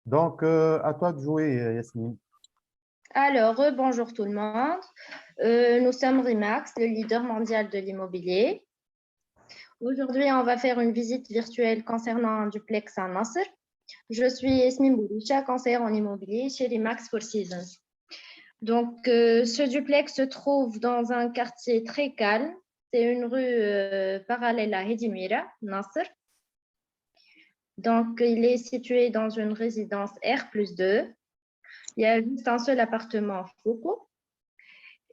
Donc, à toi de jouer, Yasmine. Alors, bonjour tout le monde. Nous sommes Remax, le leader mondial de l'immobilier. Aujourd'hui, on va faire une visite virtuelle concernant un duplex à Nasser. Je suis Yasmine Boulicha, conseillère en immobilier chez Remax Four Seasons. Donc, ce duplex se trouve dans un quartier très calme. C'est une rue parallèle à Hedimira, Nasser. Donc, il est situé dans une résidence R+2. Il y a juste un seul appartement Foucault.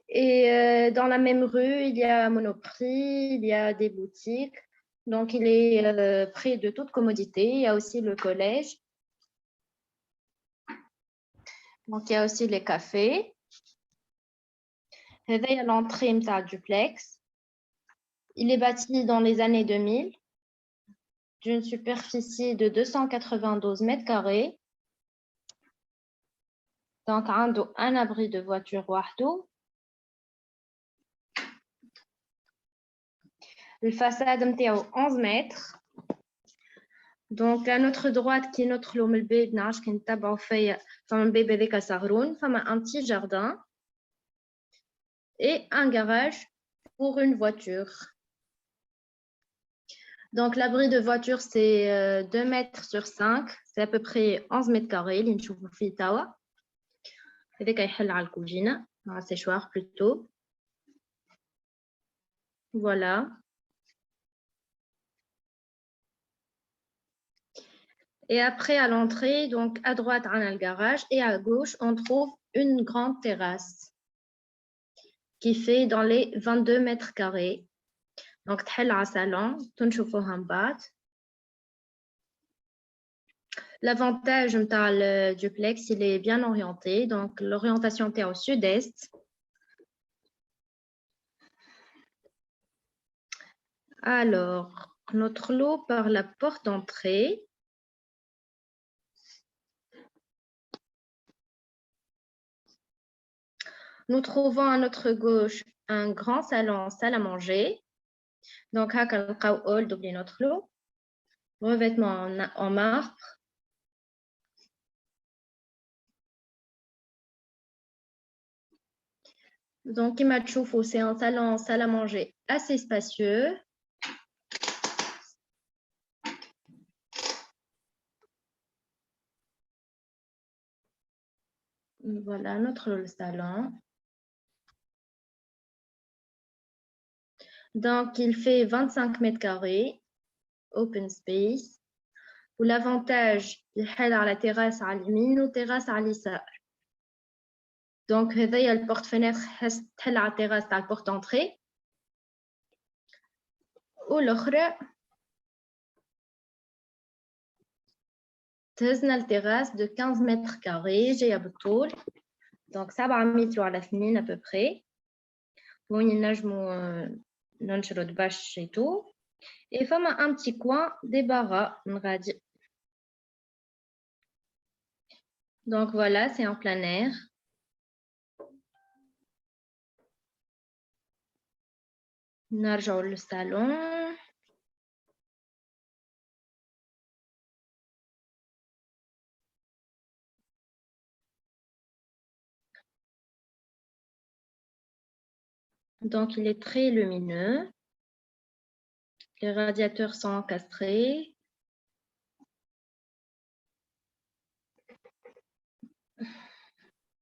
Et dans la même rue, il y a Monoprix, il y a des boutiques. Donc, il est près de toute commodité. Il y a aussi le collège. Donc, il y a aussi les cafés. Il y a l'entrée du duplex. Il est bâti dans les années 2000 d'une superficie de 292 mètres carrés. Donc, un abri de voiture wahdo. Le façade est 11 mètres. Donc, à notre droite, qui est notre lom الباب نعرفش كي نتبعوا فيا فما الباب هذاك صغرون فما un petit jardin et un garage pour une voiture. Donc, l'abri de voiture, c'est 2 mètres sur 5. C'est à peu près 11 mètres carrés. اللي نشوفوا فيه توا. هذاك يحل على الكوجينة على السيشوار plutôt. Voilà. Et après, à l'entrée, donc à droite, on a le garage et à gauche, on trouve une grande terrasse qui fait dans les 22 mètres carrés. Donc, تحل على salon, تنشوفوها من بعد. L'avantage du duplex, il est bien orienté. Donc, l'orientation est au sud-est. Alors, notre lot par la porte d'entrée. Nous trouvons à notre gauche un grand salon, salle à manger. Donc, هكا hall double notre lot. Revêtement en marbre. Donc, Imachoufou, c'est un salon, salle à manger assez spacieux. Voilà notre salon. Donc, il fait 25 mètres carrés, open space. Ou l'avantage, il est à la terrasse à l'yamin ou terrasse à l'issar. Donc, il y a le porte-fenêtre à la terrasse à la porte d'entrée. Ou l'autre, la terrasse de 15 mètres carrés, j'ai à Boutoul. Donc, ça va mettre à la fenêtre à peu près. Où il y a de bâche et tout. Et il y a un petit coin débarras. Donc, voilà, c'est en plein air. نرجع le salon. Donc, il est très lumineux. Les radiateurs sont encastrés.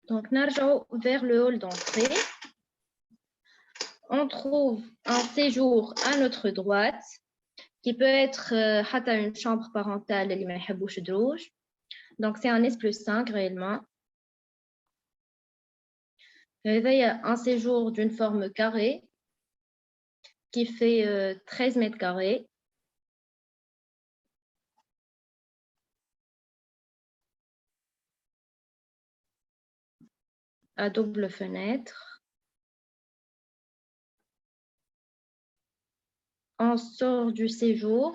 Donc, نرجع vers le hall d'entrée. On trouve un séjour à notre droite qui peut être une chambre parentale. Donc, c'est un S+5 réellement. Il y a un séjour d'une forme carrée qui fait 13 mètres carrés. À double fenêtre. On sort du séjour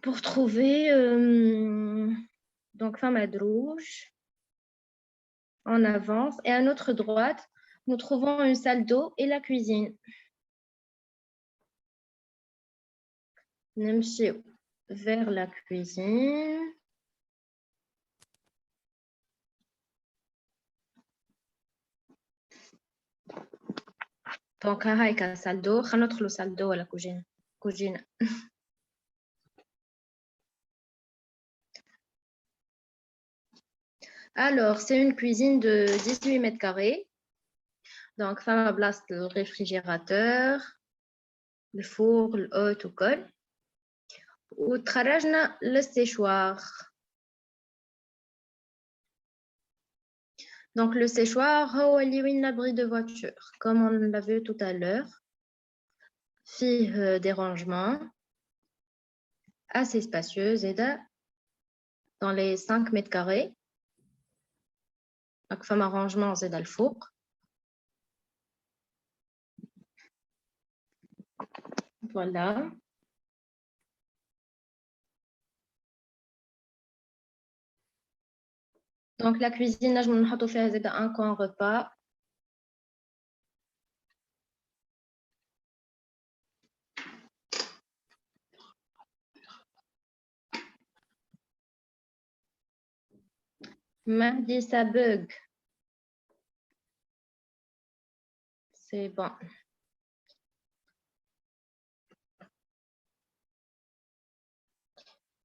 pour trouver donc femme rouge. On avance et à notre droite, nous trouvons une salle d'eau et la cuisine. نمشيو vers la cuisine. Donc, هاي salle d'eau. خلينا ندخلوا salle d'eau ولا cuisine. Alors, c'est une cuisine de 18 mètres carrés. Donc, femme place le réfrigérateur, le four, le haut, tout colle. وتخرجنا le séchoir. Donc, le séchoir, هو اللي وين l'abri de voiture, comme on l'a vu tout à l'heure. Fille des rangements, assez spacieuse, et dans les 5 mètres carrés. Donc, femme arrangement, c'est dans le four. Voilà. Donc, la cuisine, je vais faire un coin repas. Mardi, ça bug. C'est bon.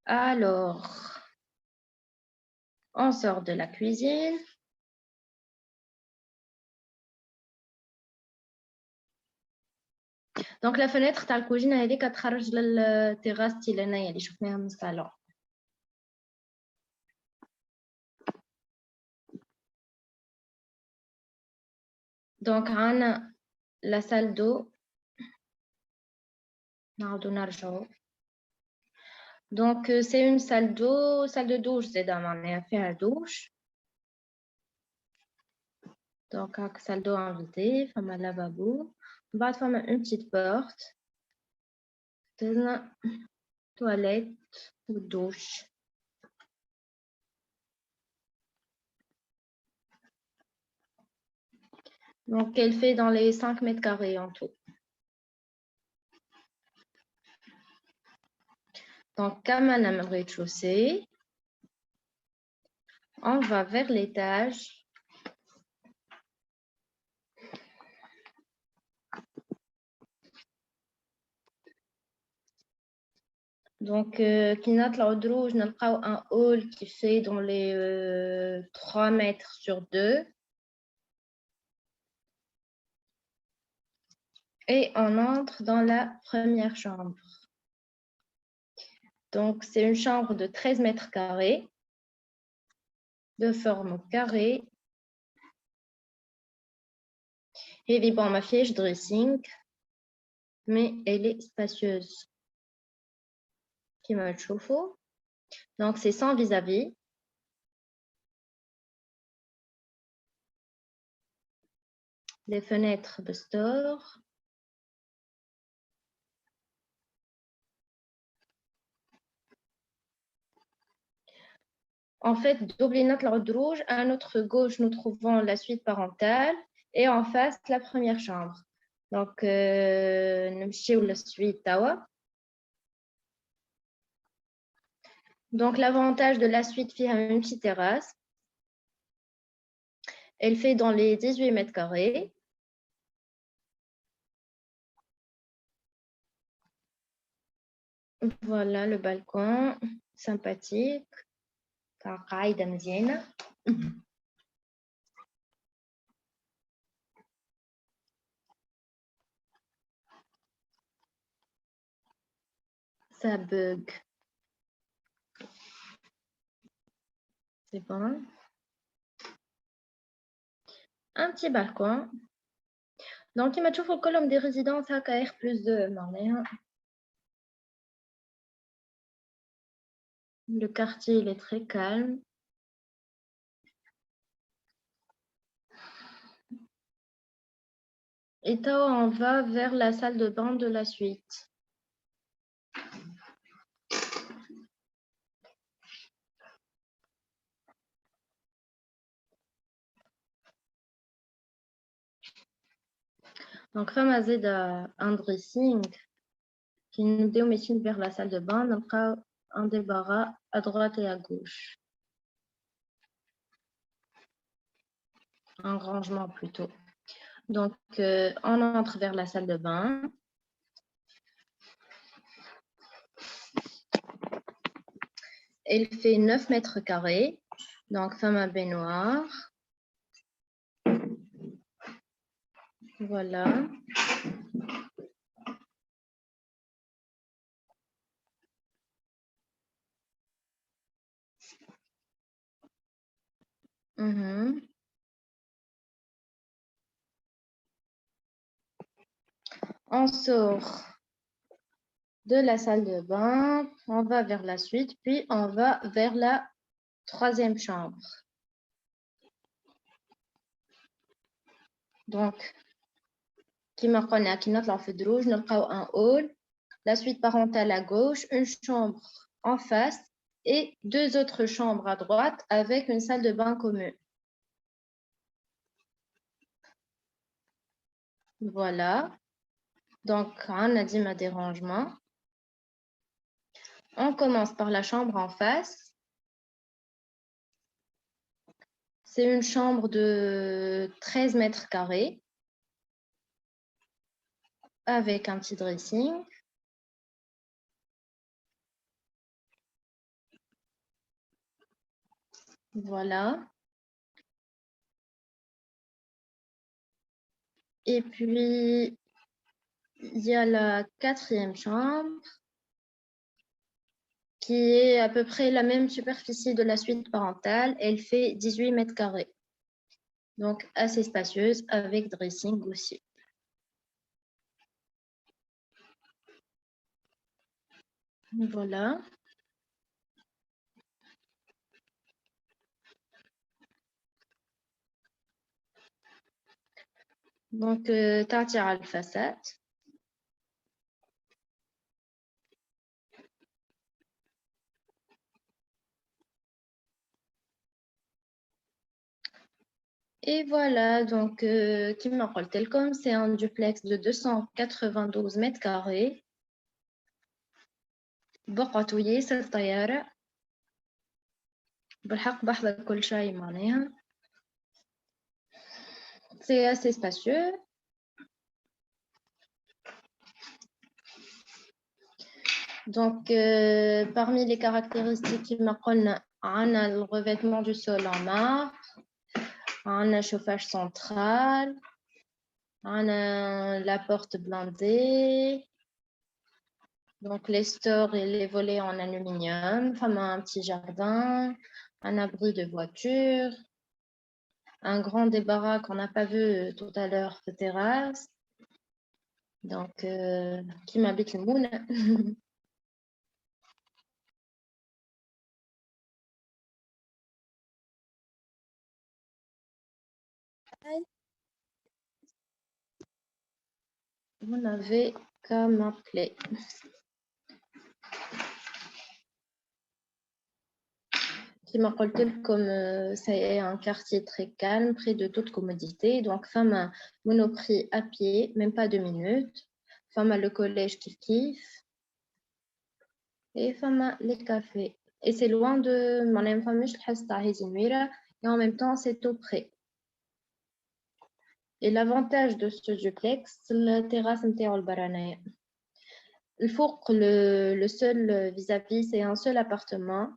Alors, on sort de la cuisine. Donc, la fenêtre de la cuisine, elle est كتخرج للتيراس تيلنا اللي شفناها من الصالون. Donc, on a la salle d'eau. Donc, c'est une salle d'eau, salle de douche, c'est dans on fait la douche. Donc, salle d'eau invitée, femme à lavabo. On va faire une petite porte. Toilette ou douche. Donc, elle fait dans les 5 mètres carrés en tout. Donc, comme on a rez-de-chaussée, on va vers l'étage. Donc, qui note la rouge, on a un hall qui fait dans les 3 mètres sur 2. Et on entre dans la première chambre. Donc, c'est une chambre de 13 mètres carrés, de forme carrée. Et bon, ma fiche dressing, mais elle est spacieuse. Qui m'a chauffé. Donc, c'est sans vis-à-vis. Les fenêtres de store. En fait, double note l'ordre rouge. À notre gauche, nous trouvons la suite parentale et en face, la première chambre. Donc, nous la suite tawa. Donc, l'avantage de la suite, c'est une petite terrasse. Elle fait dans les 18 mètres carrés. Voilà le balcon, sympathique. قاعدة مزيانة. Ça bug. C'est bon. Un petit balcon. Donc, il m'a toujours colonne des résidences à KR plus de moyens. Le quartier, il est très calme. Et là, on va vers la salle de bain de la suite. Donc, femme a un dressing qui nous démène vers la salle de bain. Donc, un débarras à droite et à gauche. Un rangement plutôt. Donc, on entre vers la salle de bain. Elle fait 9 mètres carrés. Donc, femme à baignoire. Voilà. On sort de la salle de bain, on va vers la suite, puis on va vers la troisième chambre. Donc, qui me connaît, qui note l'enfant de rouge, nous avons un hall, la suite parentale à gauche, une chambre en face et 2 autres chambres à droite avec une salle de bain commune. Voilà. Donc, on a dit ma dérangement. On commence par la chambre en face. C'est une chambre de 13 mètres carrés avec un petit dressing. Voilà. Et puis, il y a la 4e chambre qui est à peu près la même superficie de la suite parentale. Elle fait 18 mètres carrés. Donc, assez spacieuse avec dressing aussi. Voilà. Donc, تعطي على الفساد. Et voilà, donc, qui m'a rappelle Telcom, c'est un duplex de 292 mètres carrés. بقعة ست طيارة. بالحق بحضر كل شيء معناها. C'est assez spacieux. Donc, parmi les caractéristiques qui me connaissent, on a le revêtement du sol en marbre, on a chauffage central, on a la porte blindée, donc les stores et les volets en aluminium, comme un petit jardin, un abri de voiture, un grand débarras qu'on n'a pas vu tout à l'heure de terrasse. Donc, qui m'habite le moule. Vous n'avez qu'à m'appeler. Qui m'a comme c'est un quartier très calme, près de toute commodité. Donc, femme à Monoprix à pied, même pas 2 minutes. Femme à le collège qui kiffe. Et femme à les cafés. Et c'est loin de mon famille, et en même temps, c'est tout près. Et l'avantage de ce duplex, c'est la terrasse intérieure baranaya. Il faut que le seul vis-à-vis, c'est un seul appartement.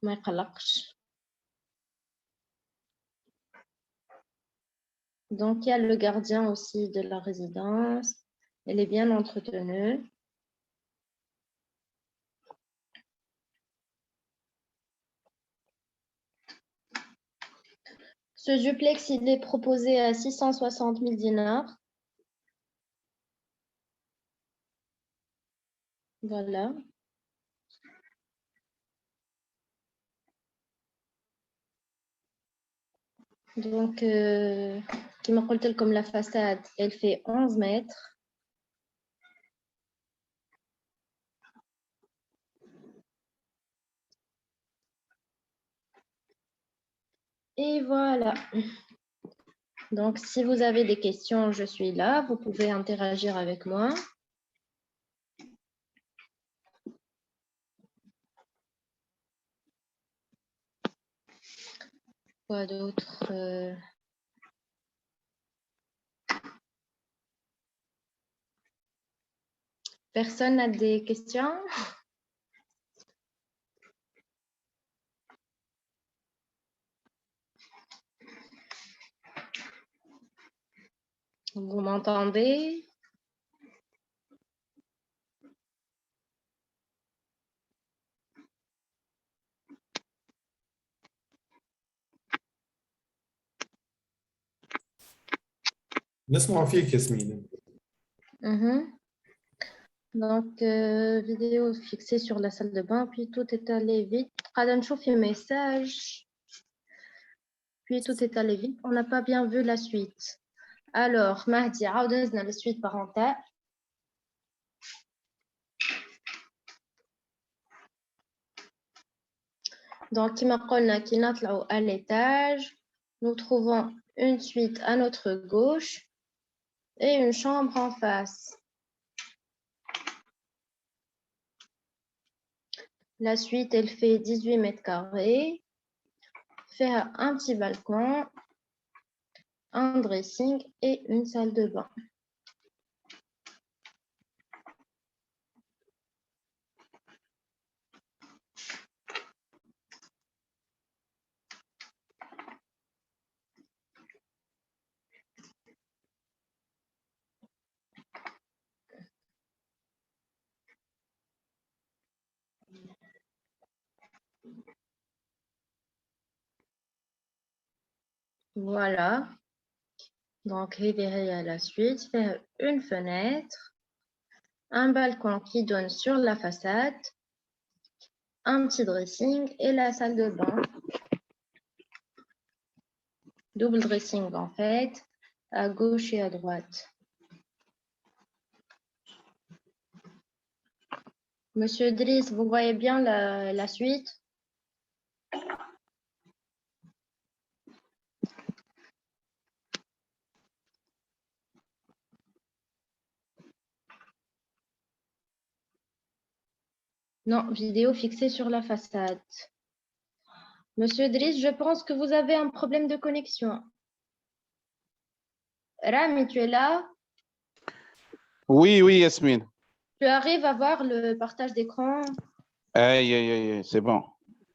ما يقلقش. Donc, il y a le gardien aussi de la résidence. Elle est bien entretenue. Ce duplex, il est proposé à 660 000 dinars. Voilà. Donc, qui me comme la façade, elle fait 11 mètres. Et voilà. Donc, si vous avez des questions, je suis là. Vous pouvez interagir avec moi. Quoi d'autre? Personne n'a des questions? Vous m'entendez? نسمع فيك ياسمين. Donc, vidéo fixée sur la salle de bain, puis tout est allé vite. قاعدة نشوف في message. Puis tout est allé vite. On n'a pas bien vu la suite. Alors, Mahdi, عاودنا la suite parentale. Donc, كما قلنا كي نطلعوا à l'étage, nous trouvons une suite à notre gauche et une chambre en face. La suite, elle fait 18 mètres carrés, fait un petit balcon, un dressing et une salle de bain. Voilà. Donc, à la suite, faire une fenêtre, un balcon qui donne sur la façade, un petit dressing et la salle de bain. Double dressing en fait, à gauche et à droite. Monsieur Driss, vous voyez bien la suite? Non, vidéo fixée sur la façade. Monsieur Driss, je pense que vous avez un problème de connexion. Rami, tu es là? Oui, oui, Yasmine. Tu arrives à voir le partage d'écran? Aïe, c'est bon.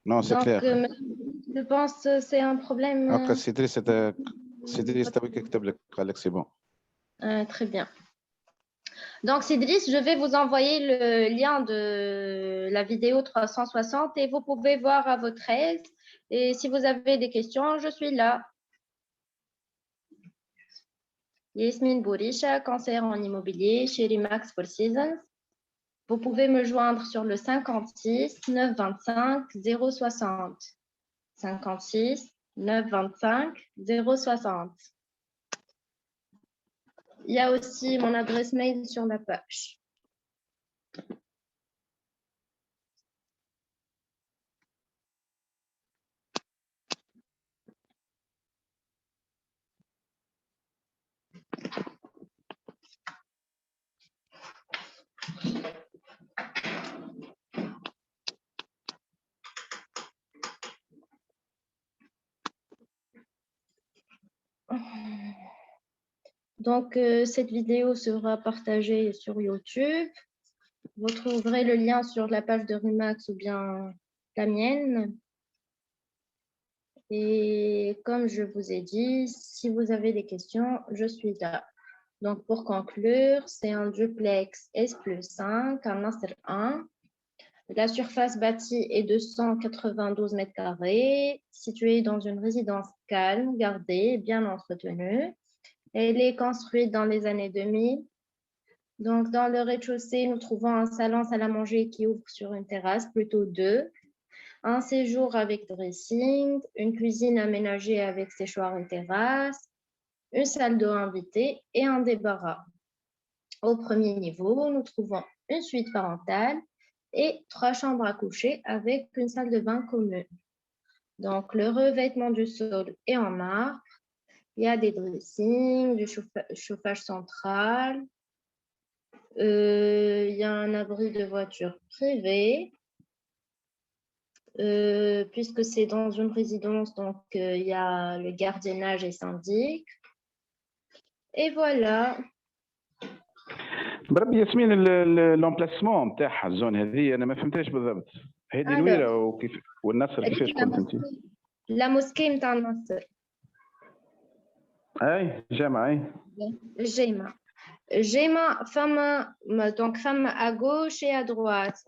Non, c'est clair. Je pense que c'est un problème. C'est bon. Très bien. Donc, Cédric, je vais vous envoyer le lien de la vidéo 360 et vous pouvez voir à votre aise. Et si vous avez des questions, je suis là. Yasmine Bourisha, conseillère en immobilier chez Remax Four Seasons. Vous pouvez me joindre sur le 56 925 060. 56 925 060. Il y a aussi mon adresse mail sur la page. Donc, cette vidéo sera partagée sur YouTube. Vous trouverez le lien sur la page de Remax ou bien la mienne. Et comme je vous ai dit, si vous avez des questions, je suis là. Donc, pour conclure, c'est un duplex S+5, un master 1. La surface bâtie est de 192 mètres carrés, située dans une résidence calme, gardée, bien entretenue. Elle est construite dans les années 2000. Donc, dans le rez-de-chaussée, nous trouvons un salon salle à manger qui ouvre sur une terrasse, plutôt deux. Un séjour avec dressing, une cuisine aménagée avec séchoir et terrasse, une salle d'eau invitée et un débarras. Au premier niveau, nous trouvons une suite parentale et 3 chambres à coucher avec une salle de bain commune. Donc, le revêtement du sol est en marbre. Il y a des dressings, du chauffage central. Il y a un abri de voiture privée. puisque c'est dans une résidence, donc il y a le gardiennage et syndic. Et voilà. بربي ياسمين لومبلاسمون نتاعها الزون هذه انا ما فهمتهاش بالضبط. هذه نويره وكيف والنصر كيفاش قلت انت؟ لا موسكي نتاع النصر. اي جامع اي الجامع. الجامع فما دونك فما à gauche et à droite.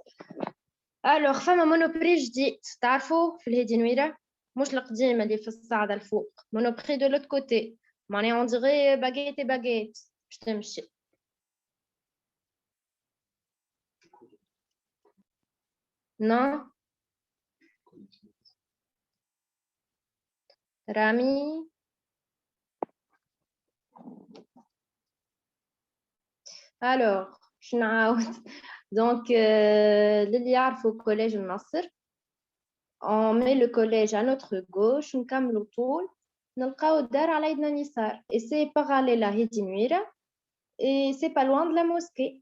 alors فما مونوبري جديد تعرفوا في الهادي نويره مش القديم اللي في الصعده الفوق مونوبري دو لوت كوتي معناها اون ديغي باغيت باغيت باش تمشي. non رامي alors je نعاود donc للي يعرفوا كوليج النصر on met le collège à notre gauche نكملوا طول نلقاو الدار على يدنا اليسار et c'est parallèle à هادي نويره et c'est pas loin de la mosquée.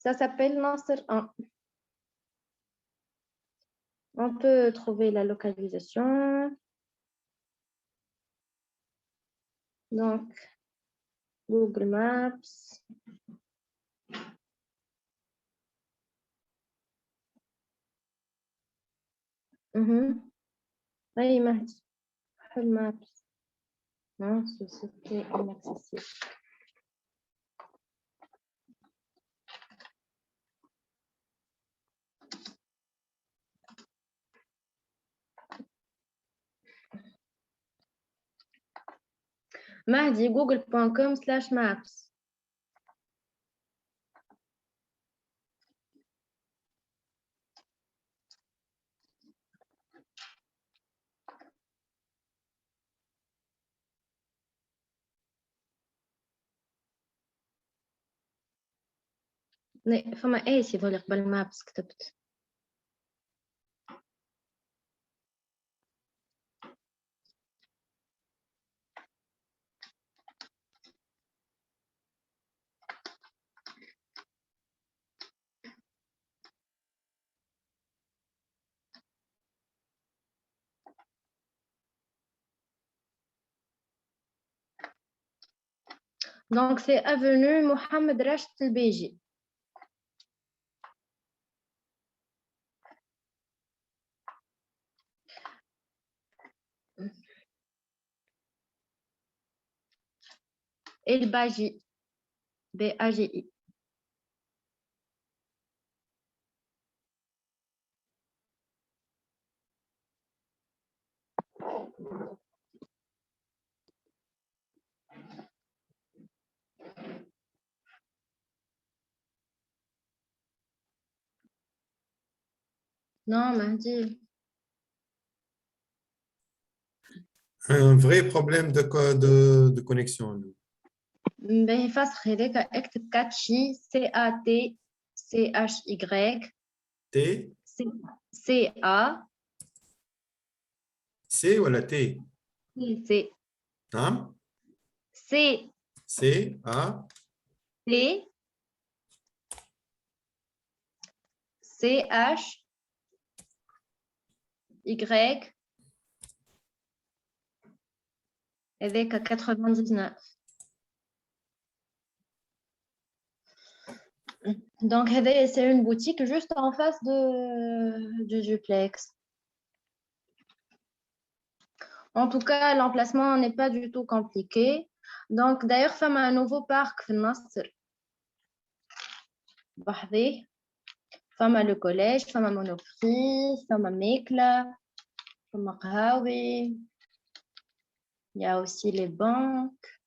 Ça s'appelle Nasser 1. On peut trouver la localisation. Donc, Google Maps. Oui, Maps. Non, c'était inaccessible. Mahdi, google.com/maps. فما ايش يظهر قبل مابس كتبت donc c'est avenue Mohamed Rachid El-Beji. El-Baji. B-A-G-I. Non, Mahdi. Un vrai problème de connexion. Ben, فاسخ هذاك اكتب كاتشي CATCHY T, CA C ou la T? C Hein? C C, A, T CHY avec 99. Donc, c'est une boutique juste en face du duplex. En tout cas, l'emplacement n'est pas du tout compliqué. Donc, d'ailleurs, femme un nouveau parc في النصر. بحذيه. فما le collège, فما Monoprix, فما Mekla, فما قهاوي. Il y a aussi les banques.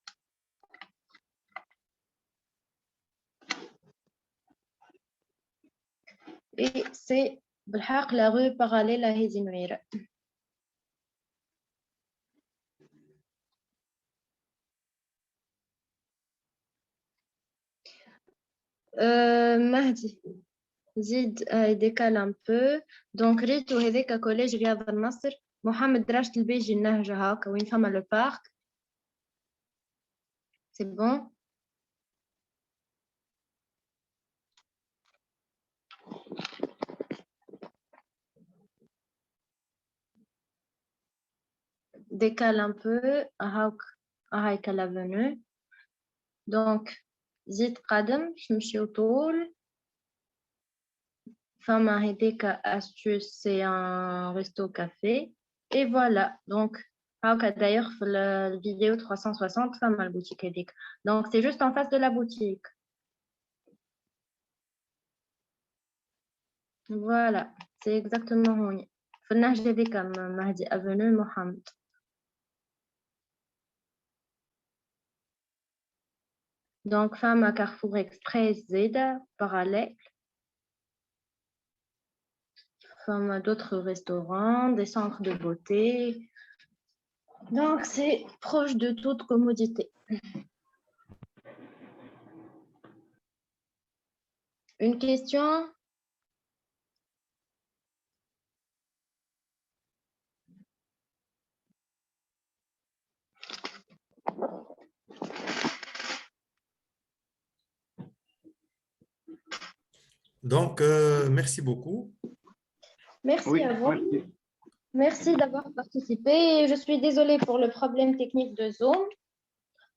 Et c'est بالحق la rue parallèle à هذه نويرة. Mahdi, زيد décale un peu. Donc ريتو هذاك كوليج رياض النصر محمد راشد البيجي النهجة هاكا وين فما لو بارك. C'est bon. décale un peu. هاك la venue. Donc, زيد قدم نمشي طول. Fama Hedeka astuce, c'est un resto café. Et voilà. Donc, d'ailleurs, la vidéo 360, Fama la boutique Hedeka. Donc, c'est juste en face de la boutique. Voilà. C'est exactement où on est. Fenach Hedeka, Mahdi Avenue, Mohamed. Donc, Fama Carrefour Express, Zeda, parallèle. Fama d'autres restaurants, des centres de beauté. Donc, c'est proche de toute commodité. Une question? Donc, merci beaucoup. Merci Oui, à vous. merci. Merci d'avoir participé. Je suis désolée pour le problème technique de Zoom.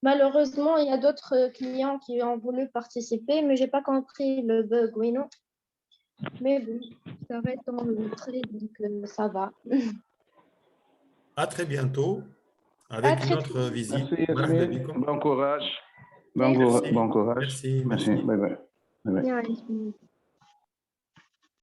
Malheureusement, il y a d'autres clients qui ont voulu participer, mais je n'ai pas compris le bug, oui, non. Mais bon, ça reste enregistré, donc ça va. À très bientôt À avec une très, autre visite. Merci مرحبا Yasmine. بكم. Bon courage. Merci. Bon courage. Merci, Merci. merci. Bye bye. Bye bye. Bien,